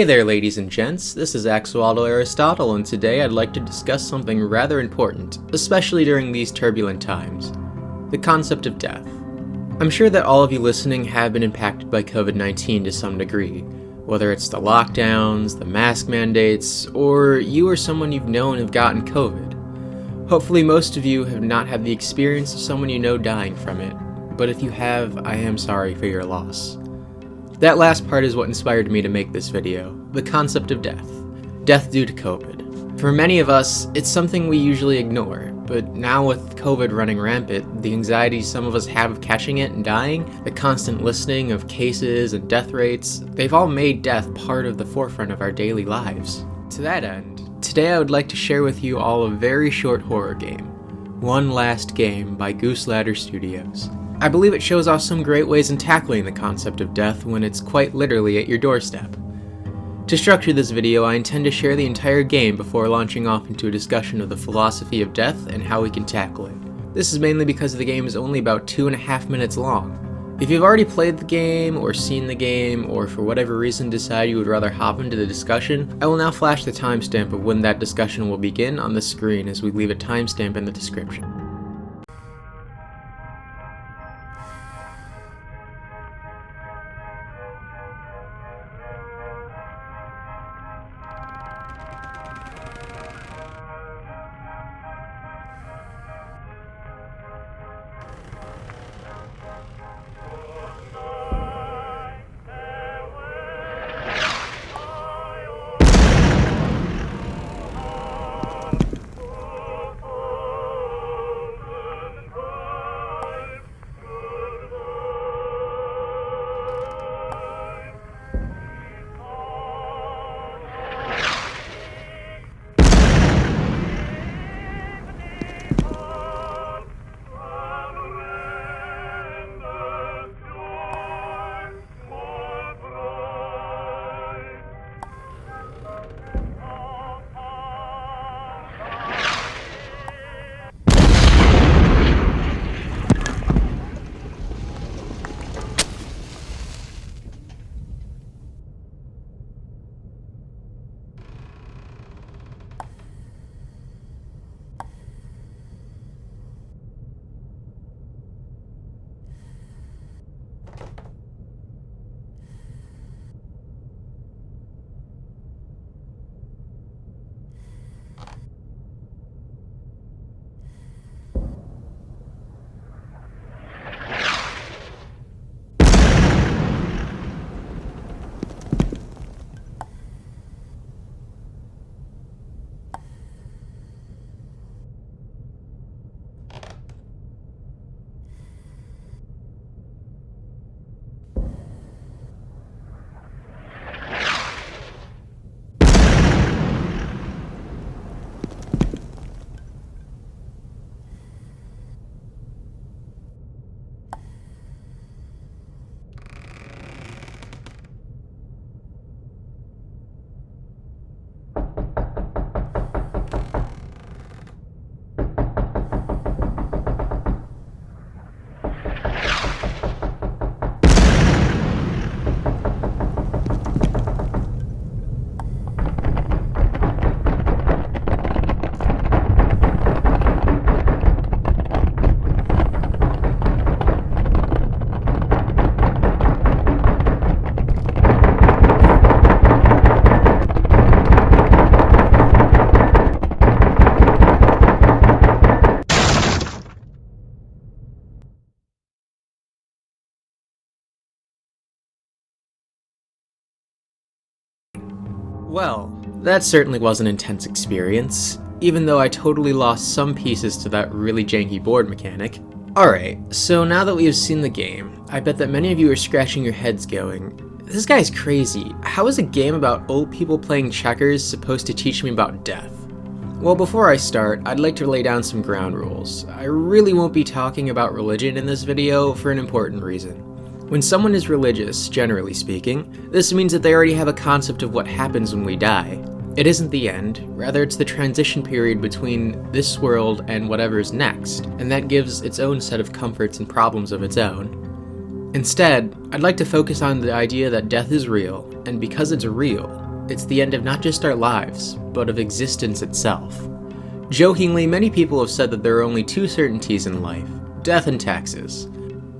Hey there ladies and gents, this is Axolotl Aristotle, and today I'd like to discuss something rather important, especially during these turbulent times: the concept of death. I'm sure that all of you listening have been impacted by COVID-19 to some degree, whether it's the lockdowns, the mask mandates, or you or someone you've known have gotten COVID. Hopefully most of you have not had the experience of someone you know dying from it, but if you have, I am sorry for your loss. That last part is what inspired me to make this video, the concept of death. Death due to COVID. For many of us, it's something we usually ignore, but now with COVID running rampant, the anxiety some of us have of catching it and dying, the constant listening of cases and death rates, they've all made death part of the forefront of our daily lives. To that end, today I would like to share with you all a very short horror game, One Last Game by Goose Ladder Studios. I believe it shows off some great ways in tackling the concept of death when it's quite literally at your doorstep. To structure this video, I intend to share the entire game before launching off into a discussion of the philosophy of death and how we can tackle it. This is mainly because the game is only about 2.5 minutes long. If you've already played the game, or seen the game, or for whatever reason decide you would rather hop into the discussion, I will now flash the timestamp of when that discussion will begin on the screen as we leave a timestamp in the description. Well, that certainly was an intense experience, even though I totally lost some pieces to that really janky board mechanic. Alright, so now that we have seen the game, I bet that many of you are scratching your heads going, this guy's crazy. How is a game about old people playing checkers supposed to teach me about death? Well, before I start, I'd like to lay down some ground rules. I really won't be talking about religion in this video for an important reason. When someone is religious, generally speaking, this means that they already have a concept of what happens when we die. It isn't the end, rather it's the transition period between this world and whatever's next, and that gives its own set of comforts and problems of its own. Instead, I'd like to focus on the idea that death is real, and because it's real, It's the end of not just our lives, but of existence itself. Jokingly, many people have said that there are only two certainties in life: death and taxes.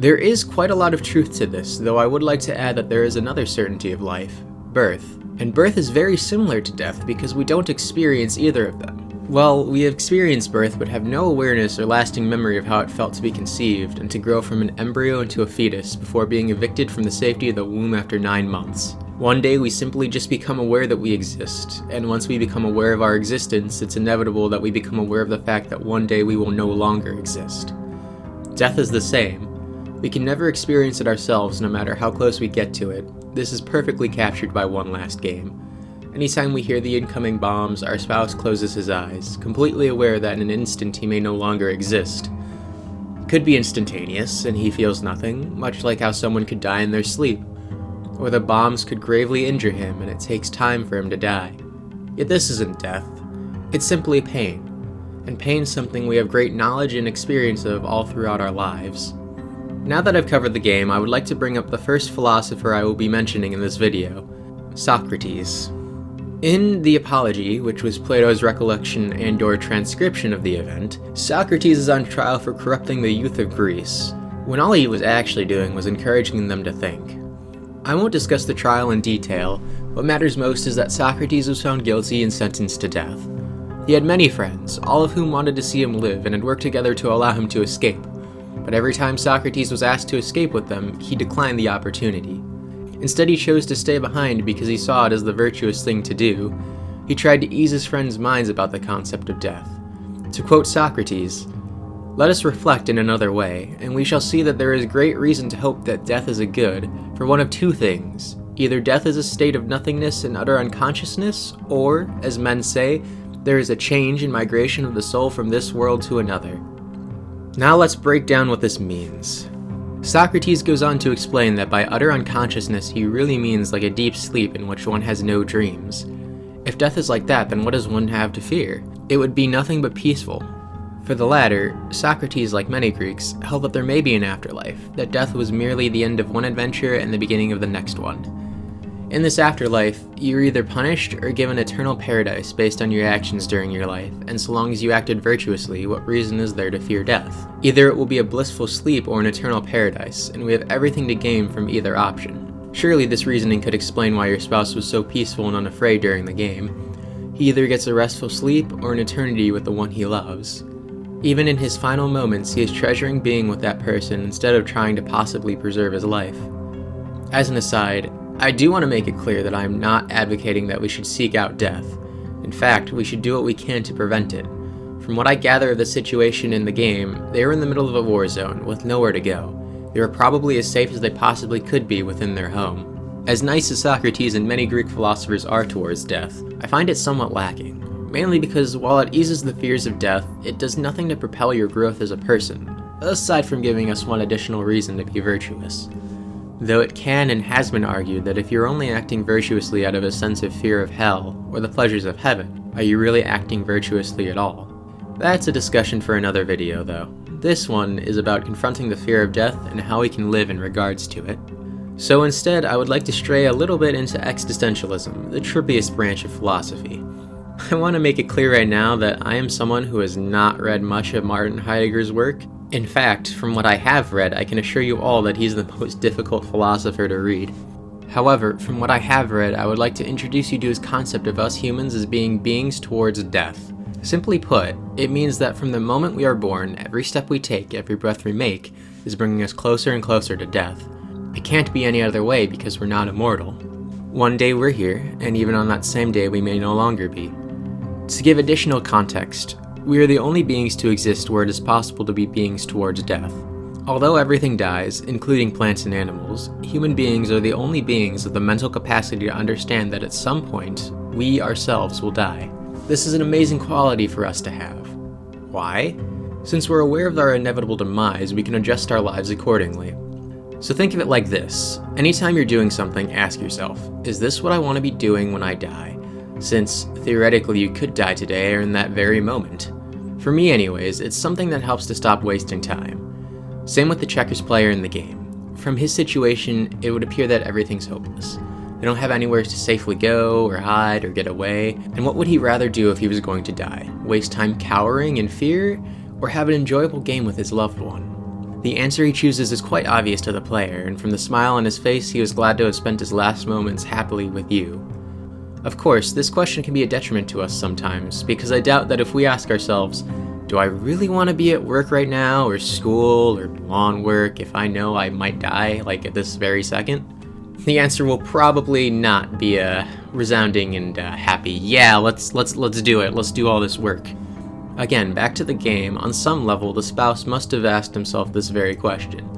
There is quite a lot of truth to this, though I would like to add that there is another certainty of life: birth. And birth is very similar to death because we don't experience either of them. Well, we experience birth but have no awareness or lasting memory of how it felt to be conceived and to grow from an embryo into a fetus before being evicted from the safety of the womb after 9 months. One day we simply just become aware that we exist, and once we become aware of our existence, it's inevitable that we become aware of the fact that one day we will no longer exist. Death is the same. We can never experience it ourselves no matter how close we get to it. This is perfectly captured by one last game. Anytime we hear the incoming bombs, our spouse closes his eyes, completely aware that in an instant he may no longer exist. It could be instantaneous, and he feels nothing, much like how someone could die in their sleep. Or the bombs could gravely injure him, and it takes time for him to die. Yet this isn't death. It's simply pain. And pain's something we have great knowledge and experience of all throughout our lives. Now that I've covered the game, I would like to bring up the first philosopher I will be mentioning in this video: Socrates. In The Apology, which was Plato's recollection and/or transcription of the event, Socrates is on trial for corrupting the youth of Greece, when all he was actually doing was encouraging them to think. I won't discuss the trial in detail. What matters most is that Socrates was found guilty and sentenced to death. He had many friends, all of whom wanted to see him live and had worked together to allow him to escape. But every time Socrates was asked to escape with them, he declined the opportunity. Instead, he chose to stay behind because he saw it as the virtuous thing to do. He tried to ease his friends' minds about the concept of death. To quote Socrates, "Let us reflect in another way, and we shall see that there is great reason to hope that death is a good, for one of two things. Either death is a state of nothingness and utter unconsciousness, or, as men say, there is a change and migration of the soul from this world to another." Now let's break down what this means. Socrates goes on to explain that by utter unconsciousness he really means like a deep sleep in which one has no dreams. If death is like that, then what does one have to fear? It would be nothing but peaceful. For the latter, Socrates, like many Greeks, held that there may be an afterlife, that death was merely the end of one adventure and the beginning of the next one. In this afterlife, you're either punished or given eternal paradise based on your actions during your life, and so long as you acted virtuously, what reason is there to fear death? Either it will be a blissful sleep or an eternal paradise, and we have everything to gain from either option. Surely this reasoning could explain why your spouse was so peaceful and unafraid during the game. He either gets a restful sleep or an eternity with the one he loves. Even in his final moments, he is treasuring being with that person instead of trying to possibly preserve his life. As an aside, I do want to make it clear that I am not advocating that we should seek out death. In fact, we should do what we can to prevent it. From what I gather of the situation in the game, they were in the middle of a war zone with nowhere to go. They were probably as safe as they possibly could be within their home. As nice as Socrates and many Greek philosophers are towards death, I find it somewhat lacking. Mainly because while it eases the fears of death, it does nothing to propel your growth as a person, aside from giving us one additional reason to be virtuous. Though it can and has been argued that if you're only acting virtuously out of a sense of fear of hell, or the pleasures of heaven, are you really acting virtuously at all? That's a discussion for another video though. This one is about confronting the fear of death and how we can live in regards to it. So instead, I would like to stray a little bit into existentialism, the trippiest branch of philosophy. I want to make it clear right now that I am someone who has not read much of Martin Heidegger's work. In fact, from what I have read, I can assure you all that he's the most difficult philosopher to read. However, from what I have read, I would like to introduce you to his concept of us humans as being beings towards death. Simply put, it means that from the moment we are born, every step we take, every breath we make, is bringing us closer and closer to death. It can't be any other way because we're not immortal. One day we're here, and even on that same day we may no longer be. To give additional context, we are the only beings to exist where it is possible to be beings towards death. Although everything dies, including plants and animals, human beings are the only beings with the mental capacity to understand that at some point, we ourselves will die. This is an amazing quality for us to have. Why? Since we're aware of our inevitable demise, we can adjust our lives accordingly. So think of it like this. Anytime you're doing something, ask yourself, is this what I want to be doing when I die? Since, theoretically, you could die today or in that very moment. For me anyways, it's something that helps to stop wasting time. Same with the checkers player in the game. From his situation, it would appear that everything's hopeless. They don't have anywhere to safely go, or hide, or get away, and what would he rather do if he was going to die? Waste time cowering in fear, or have an enjoyable game with his loved one? The answer he chooses is quite obvious to the player, and from the smile on his face, he was glad to have spent his last moments happily with you. Of course, this question can be a detriment to us sometimes, because I doubt that if we ask ourselves, do I really want to be at work right now, or school, or lawn work if I know I might die, like at this very second? The answer will probably not be a resounding and happy, yeah, let's do it, let's do all this work. Again, back to the game, on some level the spouse must have asked himself this very question.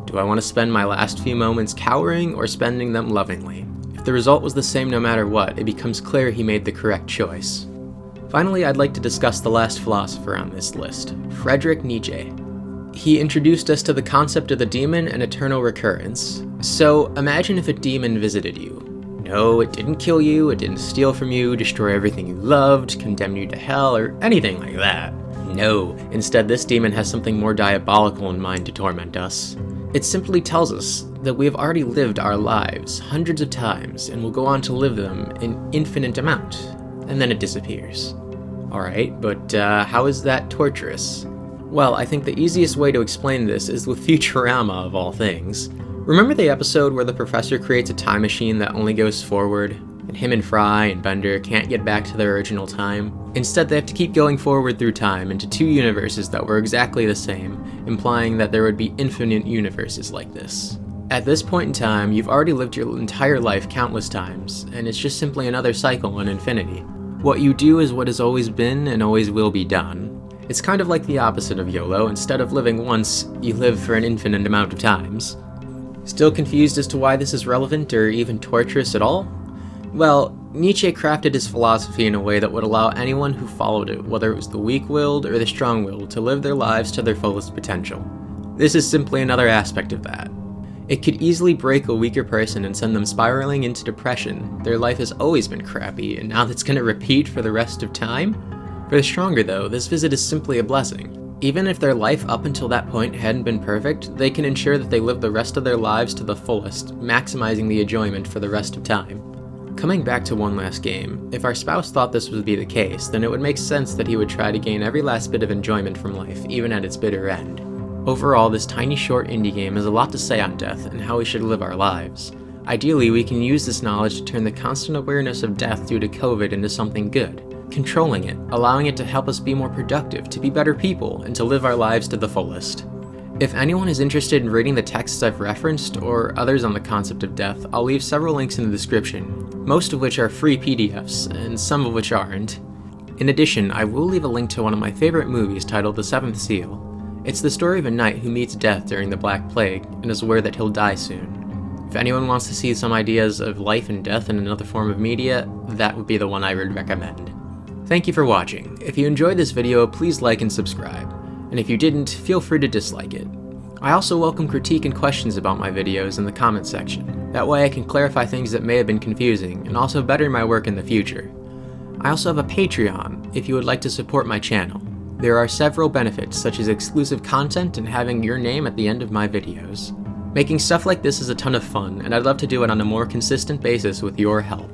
Do I want to spend my last few moments cowering or spending them lovingly? If the result was the same no matter what, it becomes clear he made the correct choice. Finally, I'd like to discuss the last philosopher on this list, Frederick Nije. He introduced us to the concept of the demon and eternal recurrence. So, imagine if a demon visited you. No, it didn't kill you, it didn't steal from you, destroy everything you loved, condemn you to hell, or anything like that. No, instead this demon has something more diabolical in mind to torment us. It simply tells us that we have already lived our lives hundreds of times and will go on to live them an infinite amount. And then it disappears. Alright, but how is that torturous? Well, I think the easiest way to explain this is with Futurama of all things. Remember the episode where the professor creates a time machine that only goes forward, and him and Fry and Bender can't get back to their original time? Instead, they have to keep going forward through time into two universes that were exactly the same, implying that there would be infinite universes like this. At this point in time, you've already lived your entire life countless times, and it's just simply another cycle in infinity. What you do is what has always been and always will be done. It's kind of like the opposite of YOLO. Instead of living once, you live for an infinite amount of times. Still confused as to why this is relevant or even torturous at all? Well, Nietzsche crafted his philosophy in a way that would allow anyone who followed it, whether it was the weak-willed or the strong-willed, to live their lives to their fullest potential. This is simply another aspect of that. It could easily break a weaker person and send them spiraling into depression. Their life has always been crappy, and now that's gonna repeat for the rest of time? For the stronger though, this visit is simply a blessing. Even if their life up until that point hadn't been perfect, they can ensure that they live the rest of their lives to the fullest, maximizing the enjoyment for the rest of time. Coming back to one last game, if our spouse thought this would be the case, then it would make sense that he would try to gain every last bit of enjoyment from life, even at its bitter end. Overall, this tiny short indie game has a lot to say on death and how we should live our lives. Ideally, we can use this knowledge to turn the constant awareness of death due to COVID into something good, controlling it, allowing it to help us be more productive, to be better people, and to live our lives to the fullest. If anyone is interested in reading the texts I've referenced, or others on the concept of death, I'll leave several links in the description, most of which are free PDFs, and some of which aren't. In addition, I will leave a link to one of my favorite movies titled The Seventh Seal. It's the story of a knight who meets death during the Black Plague, and is aware that he'll die soon. If anyone wants to see some ideas of life and death in another form of media, that would be the one I would recommend. Thank you for watching. If you enjoyed this video, please like and subscribe. And if you didn't, feel free to dislike it. I also welcome critique and questions about my videos in the comments section. That way I can clarify things that may have been confusing, and also better my work in the future. I also have a Patreon, if you would like to support my channel. There are several benefits, such as exclusive content and having your name at the end of my videos. Making stuff like this is a ton of fun, and I'd love to do it on a more consistent basis with your help.